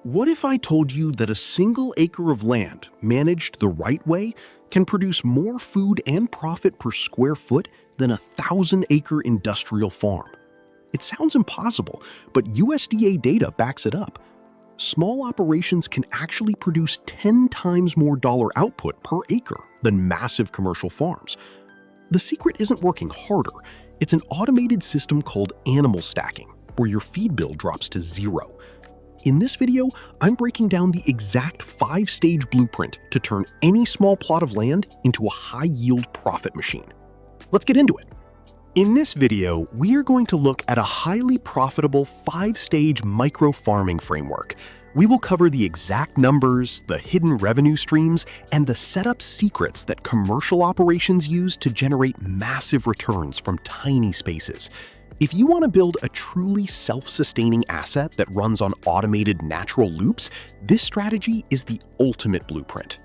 What if I told you that a single acre of land, managed the right way, can produce more food and profit per square foot than a 1,000-acre industrial farm? It sounds impossible, but USDA data backs it up. Small operations can actually produce 10 times more dollar output per acre than massive commercial farms. The secret isn't working harder. It's an automated system called animal stacking, where your feed bill drops to zero. In this video, I'm breaking down the exact 5-stage blueprint to turn any small plot of land into a high-yield profit machine. Let's get into it. In this video, we are going to look at a highly profitable 5-stage micro-farming framework. We will cover the exact numbers, the hidden revenue streams, and the setup secrets that commercial operations use to generate massive returns from tiny spaces. If you want to build a truly self-sustaining asset that runs on automated natural loops, this strategy is the ultimate blueprint.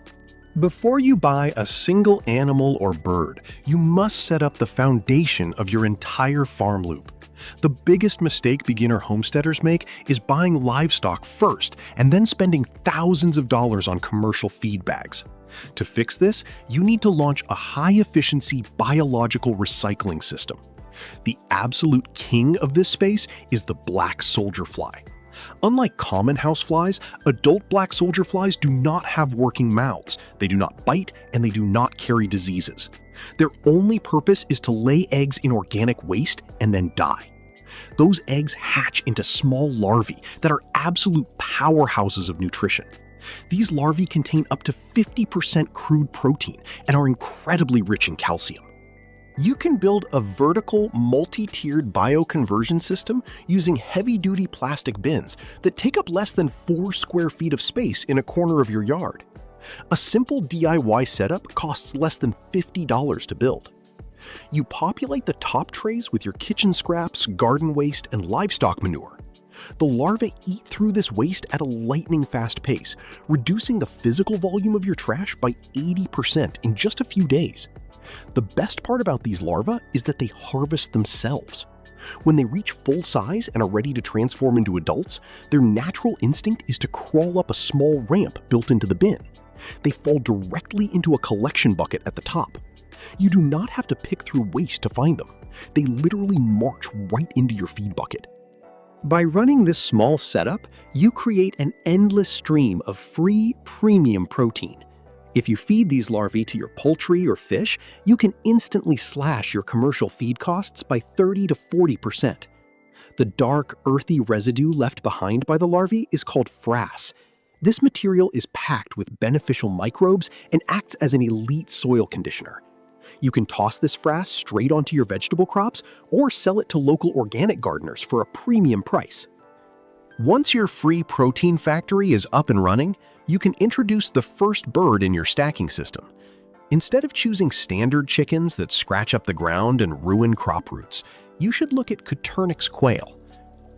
Before you buy a single animal or bird, you must set up the foundation of your entire farm loop. The biggest mistake beginner homesteaders make is buying livestock first and then spending thousands of dollars on commercial feed bags. To fix this, you need to launch a high-efficiency biological recycling system. The absolute king of this space is the black soldier fly. Unlike common houseflies, adult black soldier flies do not have working mouths, they do not bite, and they do not carry diseases. Their only purpose is to lay eggs in organic waste and then die. Those eggs hatch into small larvae that are absolute powerhouses of nutrition. These larvae contain up to 50% crude protein and are incredibly rich in calcium. You can build a vertical, multi-tiered bioconversion system using heavy-duty plastic bins that take up less than 4 square feet of space in a corner of your yard. A simple DIY setup costs less than $50 to build. You populate the top trays with your kitchen scraps, garden waste, and livestock manure. The larvae eat through this waste at a lightning-fast pace, reducing the physical volume of your trash by 80% in just a few days. The best part about these larvae is that they harvest themselves. When they reach full size and are ready to transform into adults, their natural instinct is to crawl up a small ramp built into the bin. They fall directly into a collection bucket at the top. You do not have to pick through waste to find them. They literally march right into your feed bucket. By running this small setup, you create an endless stream of free, premium protein. If you feed these larvae to your poultry or fish, you can instantly slash your commercial feed costs by 30 to 40%. The dark, earthy residue left behind by the larvae is called frass. This material is packed with beneficial microbes and acts as an elite soil conditioner. You can toss this frass straight onto your vegetable crops or sell it to local organic gardeners for a premium price. Once your free protein factory is up and running, you can introduce the first bird in your stacking system. Instead of choosing standard chickens that scratch up the ground and ruin crop roots, you should look at Coturnix quail.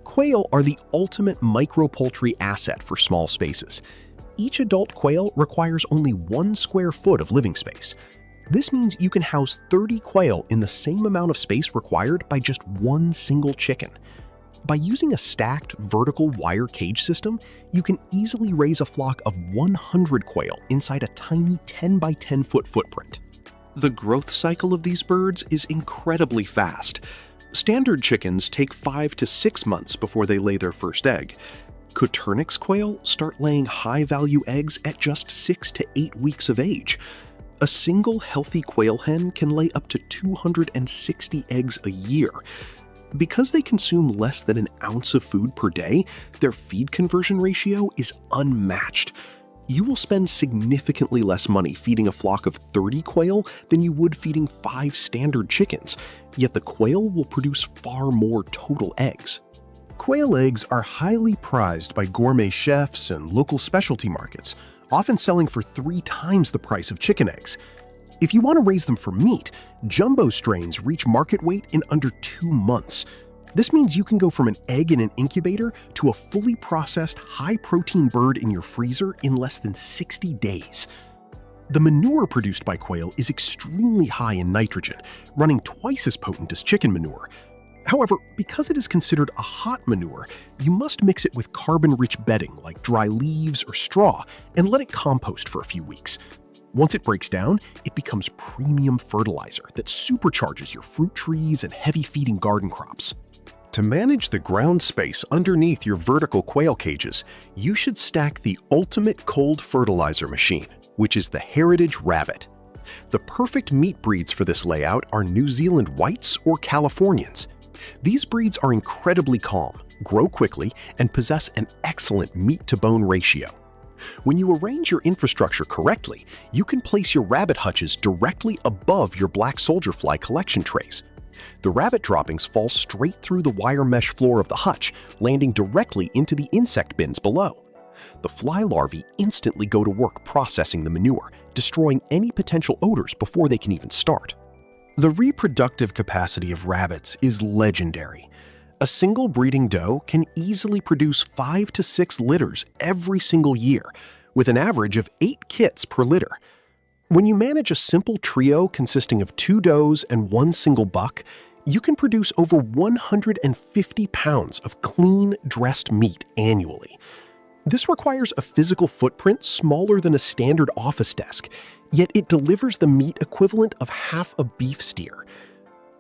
Quail are the ultimate micro-poultry asset for small spaces. Each adult quail requires only 1 square foot of living space. This means you can house 30 quail in the same amount of space required by just 1 single chicken. By using a stacked vertical wire cage system, you can easily raise a flock of 100 quail inside a tiny 10 by 10 foot footprint. The growth cycle of these birds is incredibly fast. Standard chickens take 5 to 6 months before they lay their first egg. Coturnix quail start laying high-value eggs at just 6 to 8 weeks of age. A single healthy quail hen can lay up to 260 eggs a year. Because they consume less than an ounce of food per day, their feed conversion ratio is unmatched. You will spend significantly less money feeding a flock of 30 quail than you would feeding 5 standard chickens, yet the quail will produce far more total eggs. Quail eggs are highly prized by gourmet chefs and local specialty markets, often selling for 3 times the price of chicken eggs. If you want to raise them for meat, jumbo strains reach market weight in under 2 months. This means you can go from an egg in an incubator to a fully processed, high-protein bird in your freezer in less than 60 days. The manure produced by quail is extremely high in nitrogen, running twice as potent as chicken manure. However, because it is considered a hot manure, you must mix it with carbon-rich bedding like dry leaves or straw and let it compost for a few weeks. Once it breaks down, it becomes premium fertilizer that supercharges your fruit trees and heavy-feeding garden crops. To manage the ground space underneath your vertical quail cages, you should stack the ultimate cold fertilizer machine, which is the Heritage Rabbit. The perfect meat breeds for this layout are New Zealand Whites or Californians. These breeds are incredibly calm, grow quickly, and possess an excellent meat-to-bone ratio. When you arrange your infrastructure correctly, you can place your rabbit hutches directly above your black soldier fly collection trays. The rabbit droppings fall straight through the wire mesh floor of the hutch, landing directly into the insect bins below. The fly larvae instantly go to work processing the manure, destroying any potential odors before they can even start. The reproductive capacity of rabbits is legendary. A single breeding doe can easily produce 5 to 6 litters every single year, with an average of 8 kits per litter. When you manage a simple trio consisting of 2 does and 1 single buck, you can produce over 150 pounds of clean, dressed meat annually. This requires a physical footprint smaller than a standard office desk, yet it delivers the meat equivalent of half a beef steer.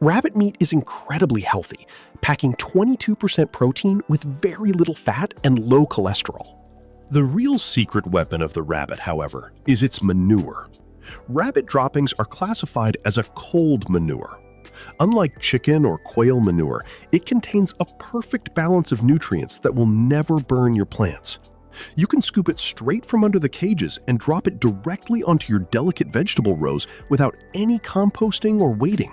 Rabbit meat is incredibly healthy, packing 22% protein with very little fat and low cholesterol. The real secret weapon of the rabbit, however, is its manure. Rabbit droppings are classified as a cold manure. Unlike chicken or quail manure, it contains a perfect balance of nutrients that will never burn your plants. You can scoop it straight from under the cages and drop it directly onto your delicate vegetable rows without any composting or waiting.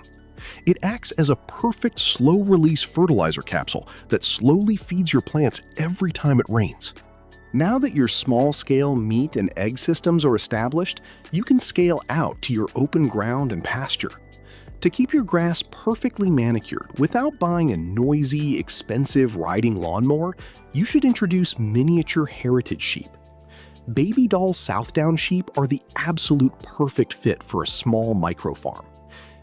It acts as a perfect slow-release fertilizer capsule that slowly feeds your plants every time it rains. Now that your small-scale meat and egg systems are established, you can scale out to your open ground and pasture. To keep your grass perfectly manicured without buying a noisy, expensive riding lawnmower, you should introduce miniature heritage sheep. Baby doll Southdown sheep are the absolute perfect fit for a small micro-farm.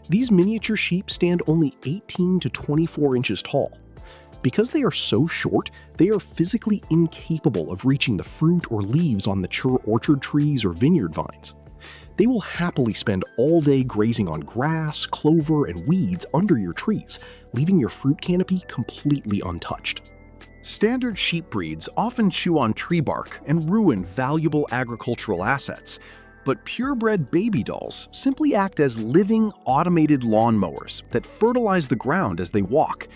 These miniature sheep stand only 18 to 24 inches tall. Because they are so short, they are physically incapable of reaching the fruit or leaves on mature orchard trees or vineyard vines. They will happily spend all day grazing on grass, clover, and weeds under your trees, leaving your fruit canopy completely untouched. Standard sheep breeds often chew on tree bark and ruin valuable agricultural assets, but purebred baby dolls simply act as living, automated lawnmowers that fertilize the ground as they walk.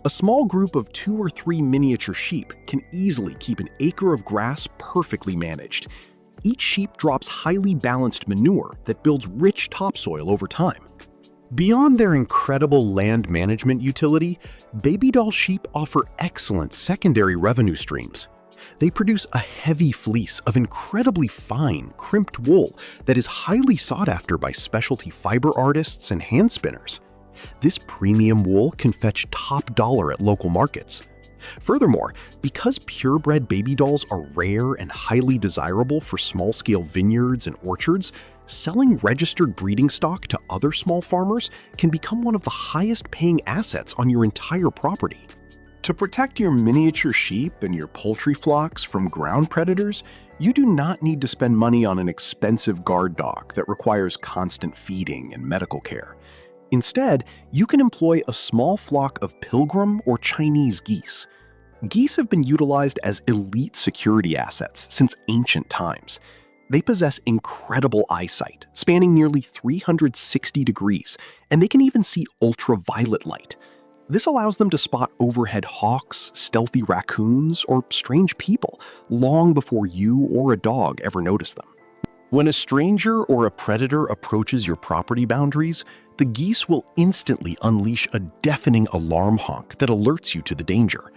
A small group of 2 or 3 miniature sheep can easily keep an acre of grass perfectly managed. Each sheep drops highly balanced manure that builds rich topsoil over time. Beyond their incredible land management utility, baby doll sheep offer excellent secondary revenue streams. They produce a heavy fleece of incredibly fine, crimped wool that is highly sought after by specialty fiber artists and hand spinners. This premium wool can fetch top dollar at local markets. Furthermore, because purebred baby dolls are rare and highly desirable for small-scale vineyards and orchards, selling registered breeding stock to other small farmers can become one of the highest-paying assets on your entire property. To protect your miniature sheep and your poultry flocks from ground predators, you do not need to spend money on an expensive guard dog that requires constant feeding and medical care. Instead, you can employ a small flock of pilgrim or Chinese geese. Geese have been utilized as elite security assets since ancient times. They possess incredible eyesight, spanning nearly 360 degrees, and they can even see ultraviolet light. This allows them to spot overhead hawks, stealthy raccoons, or strange people long before you or a dog ever notice them. When a stranger or a predator approaches your property boundaries, the geese will instantly unleash a deafening alarm honk that alerts you to the danger.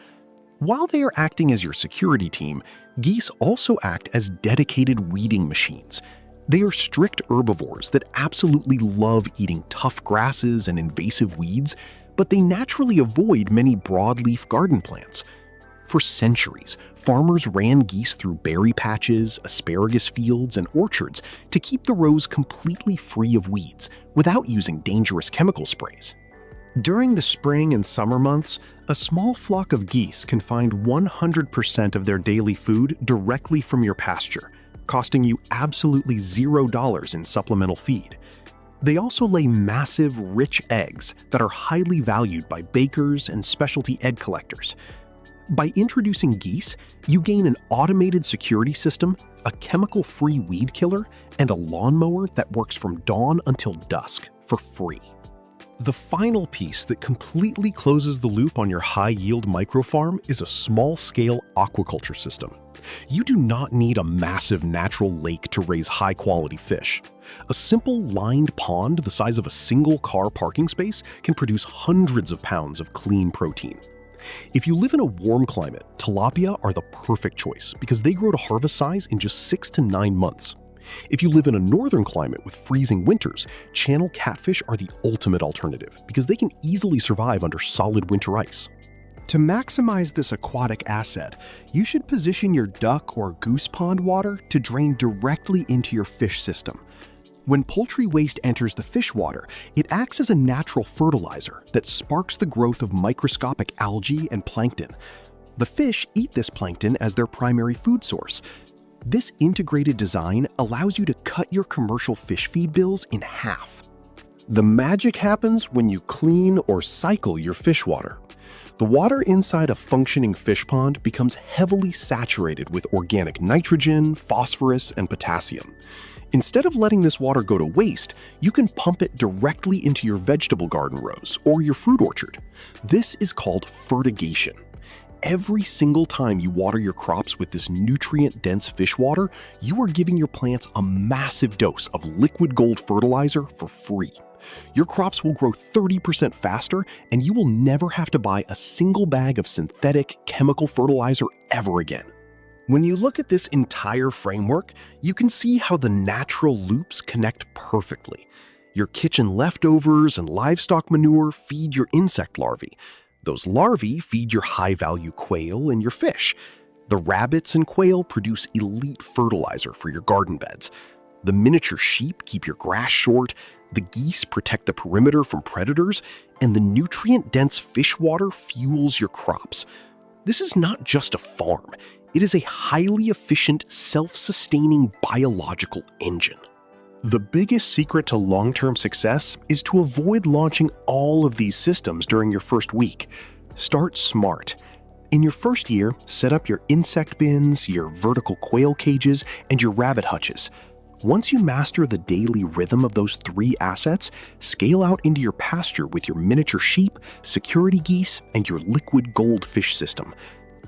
While they are acting as your security team, geese also act as dedicated weeding machines. They are strict herbivores that absolutely love eating tough grasses and invasive weeds, but they naturally avoid many broadleaf garden plants. For centuries, farmers ran geese through berry patches, asparagus fields, and orchards to keep the rows completely free of weeds without using dangerous chemical sprays. During the spring and summer months, a small flock of geese can find 100% of their daily food directly from your pasture, costing you absolutely $0 in supplemental feed. They also lay massive, rich eggs that are highly valued by bakers and specialty egg collectors. By introducing geese, you gain an automated security system, a chemical-free weed killer, and a lawnmower that works from dawn until dusk for free. The final piece that completely closes the loop on your high-yield microfarm is a small-scale aquaculture system. You do not need a massive natural lake to raise high-quality fish. A simple lined pond the size of a single car parking space can produce hundreds of pounds of clean protein. If you live in a warm climate, tilapia are the perfect choice because they grow to harvest size in just 6 to 9 months. If you live in a northern climate with freezing winters, channel catfish are the ultimate alternative because they can easily survive under solid winter ice. To maximize this aquatic asset, you should position your duck or goose pond water to drain directly into your fish system. When poultry waste enters the fish water, it acts as a natural fertilizer that sparks the growth of microscopic algae and plankton. The fish eat this plankton as their primary food source. This integrated design allows you to cut your commercial fish feed bills in half. The magic happens when you clean or cycle your fish water. The water inside a functioning fish pond becomes heavily saturated with organic nitrogen, phosphorus, and potassium. Instead of letting this water go to waste, you can pump it directly into your vegetable garden rows or your fruit orchard. This is called fertigation. Every single time you water your crops with this nutrient-dense fish water, you are giving your plants a massive dose of liquid gold fertilizer for free. Your crops will grow 30% faster, and you will never have to buy a single bag of synthetic chemical fertilizer ever again. When you look at this entire framework, you can see how the natural loops connect perfectly. Your kitchen leftovers and livestock manure feed your insect larvae. Those larvae feed your high-value quail and your fish. The rabbits and quail produce elite fertilizer for your garden beds. The miniature sheep keep your grass short, the geese protect the perimeter from predators, and the nutrient-dense fish water fuels your crops. This is not just a farm. It is a highly efficient, self-sustaining biological engine. The biggest secret to long-term success is to avoid launching all of these systems during your first week. Start smart. In your first year, set up your insect bins, your vertical quail cages, and your rabbit hutches. Once you master the daily rhythm of those 3 assets, scale out into your pasture with your miniature sheep, security geese, and your liquid gold fish system.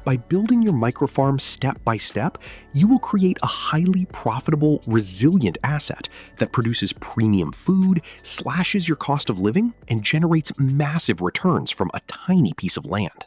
By building your microfarm step by step, you will create a highly profitable, resilient asset that produces premium food, slashes your cost of living, and generates massive returns from a tiny piece of land.